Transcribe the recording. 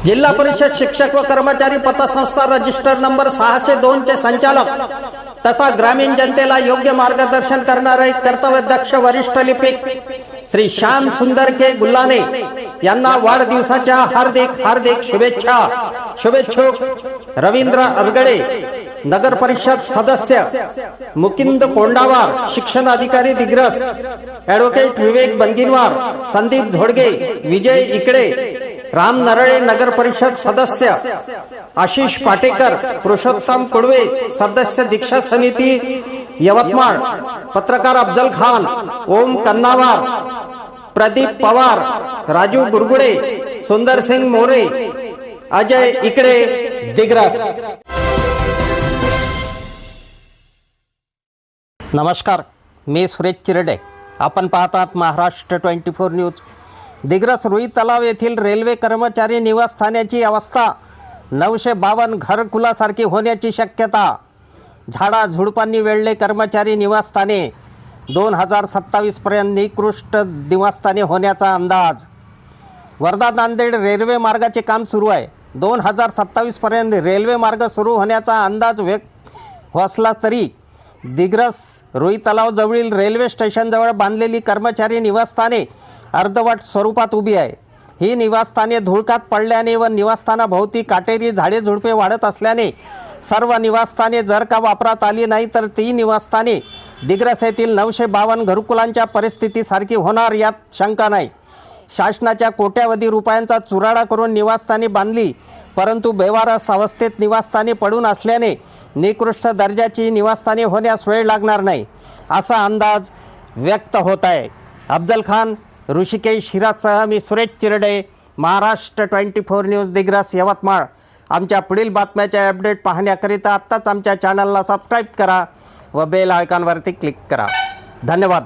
जिल्हा परिषद शिक्षक व कर्मचारी पतसंस्था रजिस्टर नंबर 602 चे संचालक तथा ग्रामीण जनतेला योग्य मार्गदर्शन करणारे कर्तव्यदक्ष वरिष्ठ लिपिक श्री श्याम सुंदर के गुल्लाने यांना वाढदिवसाच्या हार्दिक शुभेच्छा। शुभेच्छुक रवींद्र अरगडे, नगर परिषद सदस्य मुकिंद कोंडावार, शिक्षण अधिकारी दिग्रस, ॲडव्होकेट विवेक बंदिनवार, संदीप झोडगे, विजय इकडे, राम नरळे, नगर परिषद सदस्य आशिष पाटेकर, पुरुषोत्तम कुडवे, सदस्य दीक्षा समिती यवतमाळ, पत्रकार अफजल खान, ओम कन्नावार, प्रदीप पवार, राजू गुरगुडे, सुंदर सिंग मोरे, अजय इकडे, दिग्रस। नमस्कार, मी सुरेश चिरडे। आपण पाहतात महाराष्ट्र 24 न्यूज। दिग्रस रुई तलाव येथील रेल्वे कर्मचारी निवासस्थानाची अवस्था 952 घरकुलासारखी होण्याची शक्यता। झाडा झुडपांनी वेढले कर्मचारी निवासस्थाने 2027 पर्यंत निकृष्ट निवासस्थाने होण्याचा अंदाज। वर्धा नांदेड रेल्वे मार्गाचे काम सुरू आहे। 2027 पर्यंत रेल्वे मार्ग सुरू होण्याचा अंदाज व्यक्त असला तरी दिग्रस रुई तलाव जवळील रेल्वे स्टेशनजवळ बांधलेली कर्मचारी निवासस्थाने अर्धवट स्वरूपात उभी आहे। ही निवासस्थाने धुळकात पडल्याने व निवासस्थानाभोवती काटेरी झाडे झुडपे वाढत असल्याने सर्व निवासस्थाने जर का वापरात आली नाही तर ती निवासस्थाने दिग्रस येथील 952 घरकुलांच्या परिस्थितीसारखी होणार यात शंका नाही। शासनाच्या कोट्यावधी रुपयांचा चुराडा करून निवासस्थाने बांधली, परंतु बेवारस अवस्थेत निवासस्थाने पडून असल्याने निकृष्ट दर्जाची निवासस्थाने होण्यास वेळ लागणार नाही असा अंदाज व्यक्त होत आहे। अफजल खान, ऋषिकेश हिरासह मी सुरेश चिरडे, महाराष्ट्र 24 न्यूज, दिग्रस, यवतमाळ। आमच्या पुढील बातम्याचे अपडेट पाहण्याकरिता आत्ताच आमच्या चॅनलला सबस्क्राईब करा व बेल आयकॉनवरती क्लिक करा। धन्यवाद।